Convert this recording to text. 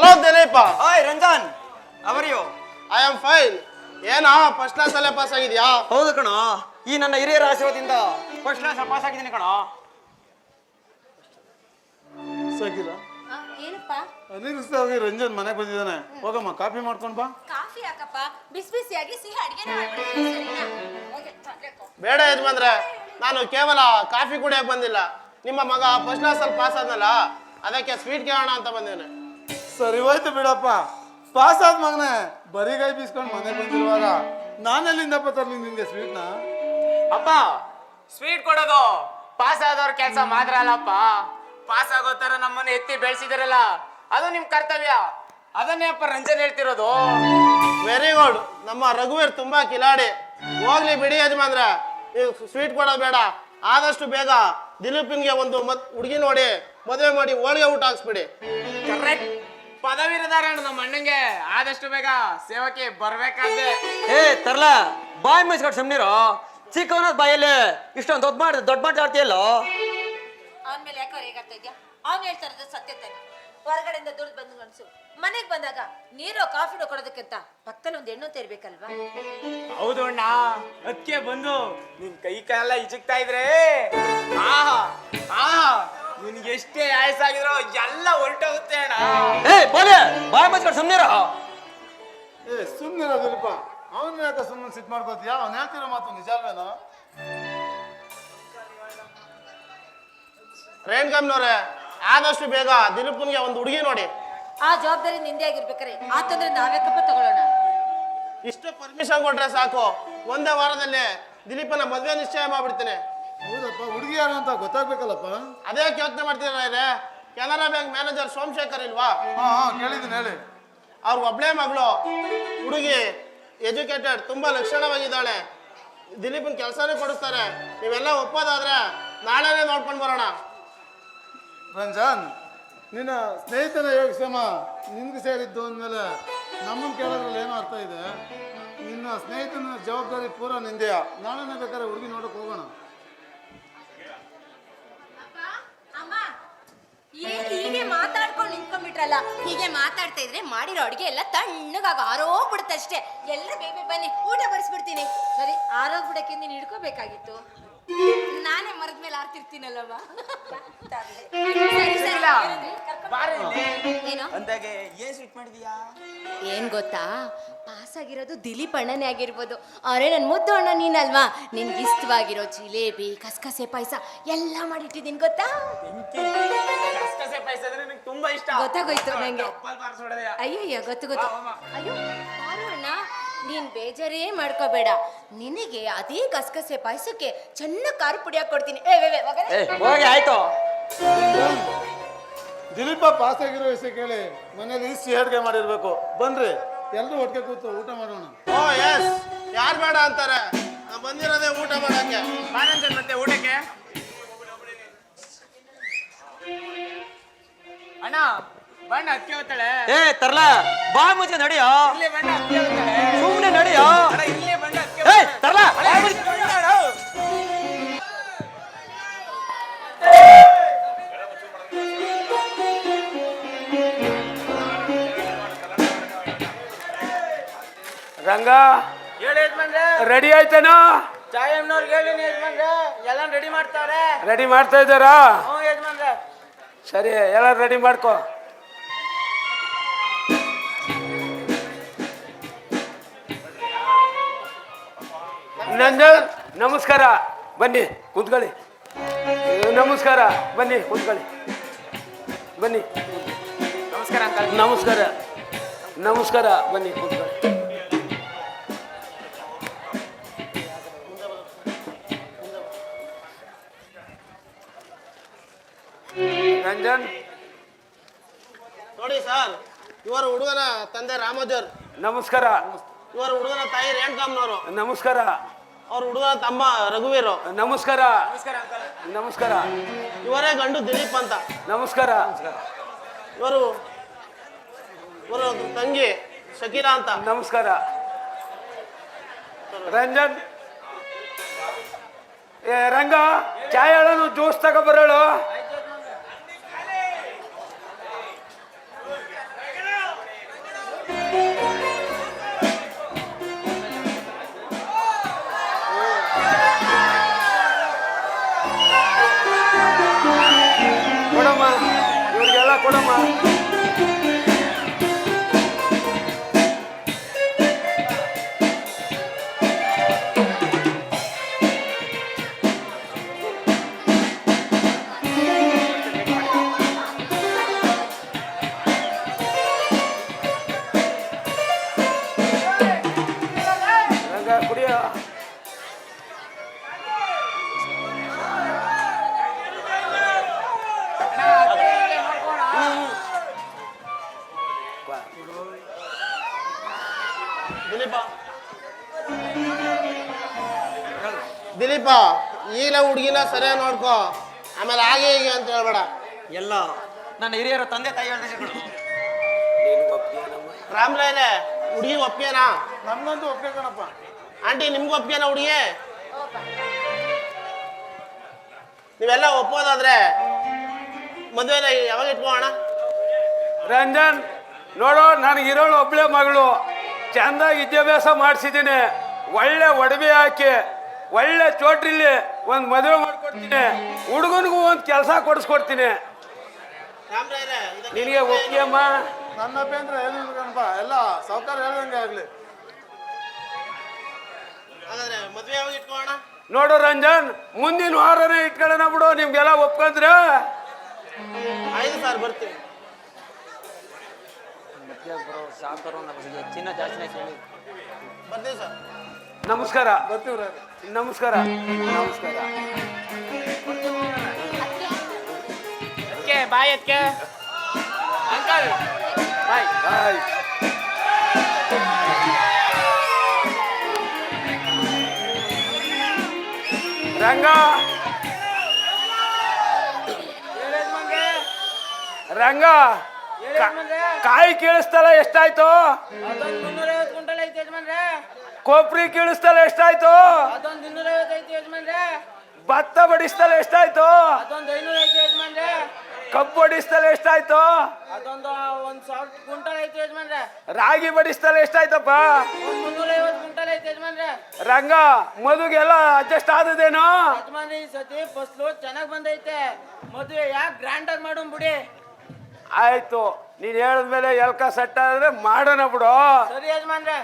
Hello Dileep. Hi Ramzan, how are you? I am fine. ಏನೋ first class ಅಲ್ಲೇ pass ಆಗಿದ್ಯಾ? ಹೌದು ಕಣೋ, ಈ ನನ್ನ ಹಿರಿಯರ ಆಶೀರ್ವಾದದಿಂದ ಫಸ್ಟ್ ಕ್ಲಾಸ್ ಪಾಸ್ ಆಗಿದ್ದೀನಿ ಕಣೋ. ಸಾಕಿಲ್ಲ ಏನಪ್ಪ ಅನಿರಿಸ್ತಾಗಿ ರಂಜನ್ ಮನೆಗೆ ಬಂದಿದ್ದಾನೆ. ಹೋಗಮ್ಮ ಕಾಫಿ ಮಾಡ್ಕೊಂಡ್ ಬಾ. ಕಾಫಿ ಯಾಕಪ್ಪ? ಬಿಸಿ ಬಿಸಿಯಾಗಿ ಸಿಹಿ ಅಡಿಗೆನ ಮಾಡ್ಬಿಡ್ತೀನಿ, ಸರಿನಾ? ಹೋಗಿ ಚಾಕ್ಲೇಟ್. ಬೇಡ ಯಜಮಾನ್ರೆ, ನಾನು ಕೇವಲ ಕಾಫಿ ಕುಡಿಯಕ್ ಬಂದಿಲ್ಲ. ನಿಮ್ಮ ಮಗ ಫಸ್ಟ್ ಕ್ಲಾಸ್ ಅಲ್ಲಿ ಪಾಸ್ ಆದ್ನಲ್ಲ, ಅದಕ್ಕೆ ಸ್ವೀಟ್ ಕೇಳೋಣ ಅಂತ ಬಂದೇನೆ. ಸರಿ ಹೋಯ್ತು ಬಿಡಪ್ಪ. ಪಾಸ್ ಆದ ಮಗನೇ ಬರಿಗೈ ಬೀಸ್ಕೊಂಡು ಮನೆಗೆ ಬಂದಿರುವಾಗ ನಾನೆಲ್ಲಿಂದಪ್ಪ ತರ್ಲಿ ನಿನ್ಗೆ ಸ್ವೀಟ್ನ? ಅಪ್ಪ, ಸ್ವೀಟ್ ಕೊಡೋದು ಪಾಸ್ ಆದವ್ರ ಕೆಲಸ ಮಾತ್ರ ಅಲ್ಲಪ್ಪ. ಪಾಸ್ ಆಗೋ ತರ ನಮ್ಮನ್ನ ಎತ್ತಿ ಬೆಳೆಸಿದಾರಲ್ಲ, ಅದು ನಿಮ್ ಕರ್ತವ್ಯ. ಅದನ್ನೇ ಅಪ್ಪ ರಂಜನ್ ಹೇಳ್ತಿರೋದು. Very good. ನಮ್ಮ ರಘುವೀರ್ ತುಂಬಾ ಕಿಲಾಡಿ. ಹೋಗ್ಲಿ ಬಿಡಿ ಯಜಮಾನ್ರೆ, ನೀವು ಸ್ವೀಟ್ ಕೊಡೋದು ಬೇಡ. ಆದಷ್ಟು ಬೇಗ ದಿಲೀಪಿನ್ಗೆ ಒಂದು ಹುಡುಗಿ ನೋಡಿ ಮದುವೆ ಮಾಡಿ ಹೋಳಿಗೆ ಊಟ ಹಾಕ್ಸ್ಬಿಡಿ. ಕರೆಕ್ಟ್. ಪದವೀರದಾರ ನಮ್ಮ ಅಣ್ಣಂಗೆ ಆದಷ್ಟು ಬೇಗ ಸೇವಕ್ಕೆ ಬರ್ಬೇಕಾದ್ರೆ. ಏ ತರ್ಲ, ಬಾಯ್ ಮುಚ್ಕೊಂಡು ಸುಮ್ನಿರೋ. ಚಿಕ್ಕವನದ್ ಬಾಯಲ್ಲಿ ಇಷ್ಟೊಂದು ದೊಡ್ಡ ಮಾತಾಡ್ತೀಯಲ್ಲೋ. ಅವನ ಮೇಲೆ ಯಾಕೆ ಹೇಗಾಡ್ತಾ ಇದ್ಯಾ? ಅವ್ನು ಹೇಳ್ತಾ ಇರೋದು ಸತ್ಯ ತಾನೆ. ಹೊರಗಡೆಯಿಂದ ದುಡ್ಡು ಬಂದು ಗಂಡಸು ಮನೆಗೆ ಬಂದಾಗ ನೀರೋ ಕಾಫಿನೋ ಕೊಡೋದಕ್ಕಿಂತ ಪಕ್ಕದಲ್ಲಿ ಒಂದು ಹೆಣ್ಣು ತೇರ್ಬೇಕಲ್ವಾ? ಹೌದು ಅಣ್ಣ, ಅದಕ್ಕೆ ಬಂದು ನಿನ್ ಕೈ ಕಾಲೆಲ್ಲ ಇಜಕ್ತಾ ಇದ್ರೆ ಆಹಾ ಆಹಾ ನಿನ್ಗೆ ಎಷ್ಟೇ ಆಯಸ್ಸಾಗಿದ್ರು ಎಲ್ಲ ಹೊರಟೋಗುತ್ತೆ ಅಣ್ಣ. ಏ ಬೋಲೆ, ಬಾಯ್ ಮುಚ್ಕೊಂಡು ಸುಮ್ನಿರೋ. ಏ ಸುಮ್ಮನೆ ದಿಲೀಪ, ಅವನ್ನ ಯಾಕೆ ಸುಮ್ಮನೆ ಸಿಟ್ ಮಾಡ್ಕೋತೀಯ? ಅವ್ನು ಹೇಳ್ತಿರೋ ಮಾತು ನಿಜ ಅಲ್ವೇನೋ? ರೇಣುಕಮ್ಮನವ್ರೆ, ಆದಷ್ಟು ಬೇಗ ದಿಲೀಪನ್ಗೆ ಒಂದು ಹುಡುಗಿ ನೋಡಿ. ಆ ಜವಾಬ್ದಾರಿ ನಿಂದೆ ಆಗಿರ್ಬೇಕಾರೆ ಆತಂದ್ರೆ ನಾವ್ಯಾಕಪ್ಪ ತಗೊಳ್ಳೋಣ? ಇಷ್ಟು ಪರ್ಮಿಷನ್ ಕೊಟ್ರೆ ಸಾಕು, ಒಂದೇ ವಾರದಲ್ಲಿ ದಿಲೀಪನ ಮದುವೆ ನಿಶ್ಚಯ ಮಾಡ್ಬಿಡ್ತೇನೆ. ಹೌದಪ್ಪ, ಹುಡುಗಿ ಯಾರು ಅಂತ ಗೊತ್ತಾಗ್ಬೇಕಲ್ಲಪ್ಪ. ಅದೇ ಯೋಚನೆ ಮಾಡ್ತಿದ್ರೆ ಕೆನರಾ ಬ್ಯಾಂಕ್ ಮ್ಯಾನೇಜರ್ ಸೋಮಶೇಖರ್ ಇಲ್ವಾ? ಹಾ ಕೇಳಿದ್ದೀನಿ, ಹೇಳಿ. ಅವ್ರ ಒಬ್ಳೆ ಮಗಳು, ಹುಡುಗಿ ಎಜುಕೇಟೆಡ್, ತುಂಬಾ ಲಕ್ಷಣವಾಗಿದ್ದಾಳೆ. ದಿಲೀಪನ್ ಕೆಲಸನೇ ಕೊಡಿಸ್ತಾರೆ. ನೀವೆಲ್ಲ ಒಪ್ಪೋದಾದ್ರೆ ನಾಳೆನೇ ನೋಡ್ಕೊಂಡು ಬರೋಣ. ರಂಜಾನ್, ನಿನ್ನ ಸ್ನೇಹಿತನ ಯೋಗಕ್ಷೇಮ ನಿನ್ಗೆ ಸೇರಿದ್ದು ಅಂದಮೇಲೆ ನಮ್ಮನ್ನು ಕೇಳೋದ್ರಲ್ಲಿ ಏನೋ ಅರ್ಥ ಇದೆ. ನಿನ್ನ ಸ್ನೇಹಿತನ ಜವಾಬ್ದಾರಿ ಪೂರ ನಿಂದೆಯ. ನಾಳೆನೇ ಬೇಕಾದ್ರೆ ಹುಡುಗಿ ನೋಡಕ್ ಹೋಗೋಣ. ಹೀಗೆ ಮಾತಾಡ್ಕೊಂಡು ನಿಂತ್ಕೊಂಡ್ಬಿಟ್ರಲ್ಲ. ಹೀಗೆ ಮಾತಾಡ್ತಾ ಇದ್ರೆ ಮಾಡಿರೋ ಅಡಿಗೆ ಎಲ್ಲ ತಣ್ಣಗಾಗ ಆರೋಗ್ಬಿಡುತ್ತೆ ಅಷ್ಟೇ. ಎಲ್ಲರೂ ಬೇಬಿ ಬನ್ನಿ, ಊಟ ಬಡಿಸ್ಬಿಡ್ತೀನಿ. ಸರಿ, ಆರೋಗ್ಬಿಡಕ್ಕೆ ನೀನು ಹಿಡ್ಕೋಬೇಕಾಗಿತ್ತು. ನಾನೇ ಮರದ ಮೇಲೆ ಆರ್ತಿರ್ತೀನಲ್ಲಮ್ಮ. ಏನು ಅಂದಾಗೆ ಏನ್ ಸ್ವೀಟ್ ಮಾಡಿದೀಯಾ? ಏನ್ ಗೊತ್ತಾ, ಪಾಸ್ ಆಗಿರೋದು ದಿಲೀಪ್ ಅಣ್ಣನೇ ಆಗಿರ್ಬೋದು. ಅವರೇ ನನ್ನ ಮುದ್ದು ಅಣ್ಣ ನೀನಲ್ವಾ. ನಿನ್ಗೆ ಇಷ್ಟವಾಗಿರೋ ಜಿಲೇಬಿ, ಕಸಕಸೆ ಪಾಯಸ ಎಲ್ಲ ಮಾಡಿಟ್ಟಿದ್ದೀನಿ ಗೊತ್ತಾ? ಕಸಕಸೆ ಪಾಯಸ ಅಂದ್ರೆ ನಂಗೆ ತುಂಬಾ ಇಷ್ಟ. ಗೊತ್ತಾಗೋಯ್ತು ನಂಗೆ. ಅಯ್ಯಯ್ಯ, ಗೊತ್ತು. ಅಯ್ಯೋ ಬಾರು ಅಣ್ಣ, ನೀನ್ ಬೇಜಾರೇ ಮಾಡ್ಕೋಬೇಡ. ನಿನಗೆ ಅದೇ ಕಸಕಸೆ ಪಾಯಸಕ್ಕೆ ಚೆನ್ನಾಗಿ ಖಾರ ಪುಡಿ ಹಾಕೊಡ್ತೀನಿ. ಹೋಗಿ ಆಯ್ತು. ದಿಲೀಪ ಪಾಸ್ ಆಗಿರೋ ವಿಷಯ ಕೇಳಿ ಮನೇಲಿ ಇಷ್ಟು ಅಡುಗೆ ಮಾಡಿರ್ಬೇಕು. ಬನ್ರಿ, ಎಲ್ಲರೂ ಒಟ್ಟಿಗೆ ಕೂತು ಊಟ ಮಾಡೋಣ. ಓ ಎಸ್, ಯಾರು ಬೇಡ ಅಂತಾರೆ? ನಾವು ಬಂದಿರೋದೇ ಊಟ ಮಾಡಕ್ಕೆ. ಬಾರಂಜನ್ ಮತ್ತೆ ಊಟಕ್ಕೆ. ಅಣ್ಣ ಬಣ್ಣ ಅಕ್ಕಿ ಹೋಗ್ತಾಳೆ. ಏ ತರ್ಲ, ಬಾಯ್ ಮುಚ್ಚ ನಡಿಯೋ. ಇಲ್ಲೇ ಬಣ್ಣ ಅಕ್ಕಿ ಹೋಗ್ತಾಳೆ. ಸುಮ್ನೆ ನಡಿಯೋ. ಅಣ್ಣ ಇಲ್ಲೇ ಬಣ್ಣ ಅಕ್ಕಿ ಏ ತರ್ಲ, ಬಾಯ್ ಮುಚ್ಚ. ರಂಗ ಹೇಳಿ ಯಜಮಾನ್ರೆ, ರೆಡಿ ಆಯ್ತೇನೋ? ಚಾಯಮ್ನವ್ರಿಗೆ ಹೇಳಿ ಯಜಮಾನ್ರೆ, ಎಲ್ಲ ರೆಡಿ ಮಾಡ್ತಾರೆ. ರೆಡಿ ಮಾಡ್ತಾ ಇದ್ದಾರಾ? ಹ್ಞೂ ಯಜಮಾನ್ರೆ. ಸರಿ, ಎಲ್ಲ ರೆಡಿ ಮಾಡ್ಕೋ. ನಂಜನ್ ನಮಸ್ಕಾರ, ಬನ್ನಿ ಕೂತ್ಕೊಳ್ಳಿ. ನಮಸ್ಕಾರ, ಬನ್ನಿ ಕೂತ್ಕೊಳ್ಳಿ. ಬನ್ನಿ. ನಮಸ್ಕಾರ ಅಂಕಲ್. ನಮಸ್ಕಾರ ನಮಸ್ಕಾರ, ಬನ್ನಿ ಕೂತ್ಕೊಳ್ಳಿ. ರಂಜನ್ ನೋಡಿ ಸರ್, ಇವರು ಹುಡುಗನ ತಂದೆ ರಾಮೋಜರ್. ನಮಸ್ಕಾರ. ಇವರು ಹುಡುಗನ ತಾಯಿ ರೇಣುಕಮ್ಮನವರು. ನಮಸ್ಕಾರ. ಅವ್ರ ಹುಡುಗನ ತಮ್ಮ ರಘುವೀರು. ನಮಸ್ಕಾರ. ನಮಸ್ಕಾರ. ಇವರೇ ಗಂಡು ದಿಲೀಪ್ ಅಂತ. ನಮಸ್ಕಾರ. ಇವರು ತಂಗಿ ಶಕೀಲಾ ಅಂತ. ನಮಸ್ಕಾರ. ರಂಜನ್, ಏ ರಂಗ, ಚಾಯ್ ಹೇಳೋನು, ಜ್ಯೂಸ್ ತಗೊಬರೋಳು. ಎಲ್ಲ ಕೊಡಮ್ಮ. ರಂಗ ಕುಡಿಯೋ. ದಿಲೀಪ ಈಗಲೇ ಹುಡುಗಿನ ಸರಿಯಾಗಿ ನೋಡ್ಕೋ, ಆಮೇಲೆ ಹಾಗೆ ಹೀಗೆ ಅಂತ ಹೇಳ್ಬೇಡ. ಎಲ್ಲ ನನ್ನ ಹಿರಿಯರ ತಂದೆ ತಾಯಿ ಹೇಳ್ತಿದ್ರು. ರಾಮ್ರಾಯ್ರೆ ಹುಡುಗಿ ಒಪ್ಪಿಗೆನಾ? ನಮ್ಗಂತೂ ಒಪ್ಪಿಗೆ ಕಣಪ್ಪ. ಆಂಟಿ ನಿಮ್ಗೂ ಒಪ್ಪಿಗೆನಾ ಹುಡುಗಿ? ನೀವೆಲ್ಲ ಒಪ್ಪೋದಾದ್ರೆ ಮದುವೆನ ಯಾವಾಗ ಇಟ್ಕೋಣ? ರಂಜನ್ ನೋಡು, ನನಗಿರೋಳು ಒಬ್ಳೆ ಮಗಳು, ಚಂದಾಗಿ ವಿದ್ಯಾಭ್ಯಾಸ ಮಾಡಿಸಿದ್ದೀನಿ, ಒಳ್ಳೆ ಒಡವೆ ಹಾಕಿ ಒಳ್ಳೆ ಚೋಟ್ರಿಲಿ ಒಂದು ಮದುವೆ ಮಾಡ್ಕೊಡ್ತೀನಿ, ಹುಡುಗನಿಗೂ ಒಂದು ಕೆಲಸ ಕೊಡಿಸ್ಕೊಡ್ತೀನಿ. ರಾಮ್ರಾಯ್ರೆ ನಿನಗೆ ಒಪ್ಪಿಗೆಮ್ಮ? ನನ್ನ ಅಭ್ಯಂತರ ಏನಿಲ್ಲ ಕಣಪ್ಪ, ಎಲ್ಲ ಸಾವುಕಾರ ಹೇಳ್ದಂಗೆ ಆಗಲಿ. ಹಾಗಾದ್ರೆ ಮದುವೆ ಯಾವಾಗ ಇಟ್ಕೋಣ? ನೋಡು ರಂಜನ್, ಮುಂದಿನ ವಾರನೇ ಇಟ್ಕೊಳ್ಳೋಣ ಬಿಡು, ನಿಮ್ಗೆಲ್ಲ ಒಪ್ಕೊಂಡ್ರೆ. ಆಯ್ತು ಸರ್, ಬರ್ತೀವಿ. ಚಿನ್ನ ಜಾಸ್ತಿನೇ ಕೇಳಿ. ಬರ್ತೀವಿ ಸರ್. ನಮಸ್ಕಾರ. ಬರ್ತೀವ್ರಿ. ನಮಸ್ಕಾರ. ನಮಸ್ಕಾರ. ಬಾಯ್ ಅದಕ್ಕೆ ಅಂಕಲ್ ಬಾಯ್. ಹಾಯ್. ರಂಗ ರಂಗ ಕಾಯಿ ಕೀಳಿಸ್ತಲ್ಲ ಎಷ್ಟಾಯ್ತು? ಅದೊಂದು 350 ಕ್ವಿಂಟಲ್ ಐತೆ ಯಜಮಾನ್ರೆ. ಕೊಬ್ಬರಿ ಕೀಳಿಸ್ತಲ್ಲ ಎಷ್ಟಾಯ್ತು? ಅದೊಂದು 250 ಐತೆ ಯಜಮಾನ್ರೆ. ಭತ್ತ ಬಡಿಸ್ತಲ್ಲ ಎಷ್ಟಾಯ್ತು? ಅದೊಂದು 500 ಐತೆ ಯಜಮಾನ್ರೆ. ಕಬ್ಬು ಬಡಿಸ್ತಲ್ಲ ಎಷ್ಟಾಯ್ತು? ಅದೊಂದು 1000 ಕ್ವಿಂಟಲ್ ಐತೆ ಯಜಮಾನ್ರೆ. ರಾಗಿ ಬಡಿಸ್ತಲ್ಲ ಎಷ್ಟಾಯ್ತಪ್ಪ? ಒಂದು 350 ಕ್ವಿಂಟಲ್ ಐತೆ ಯಜಮಾನ್ರೆ. ರಂಗ ಮದುವೆಗೆಲ್ಲ ಅಡ್ಜಸ್ಟ್ ಆದದೇನೋ? ಯಜಮಾನ್ರೆ ಈ ಸತಿ ಫಸ್ಲು ಚೆನ್ನಾಗಿ ಬಂದೈತೆ, ಮದುವೆ ಯಾಕೆ ಗ್ರ್ಯಾಂಡ್ ಆಗಿ ಮಾಡೋಣ ಬಿಡಿ. ಆಯ್ತು, ನೀನ್ ಹೇಳಿದ್ಮೇಲೆ ಎಲ್ಕ ಸೆಟ್ ಆದ್ರೆ ಮಾಡೋಣ ಬಿಡು. ಸರಿ ಯಜಮಾನ್ರೆ.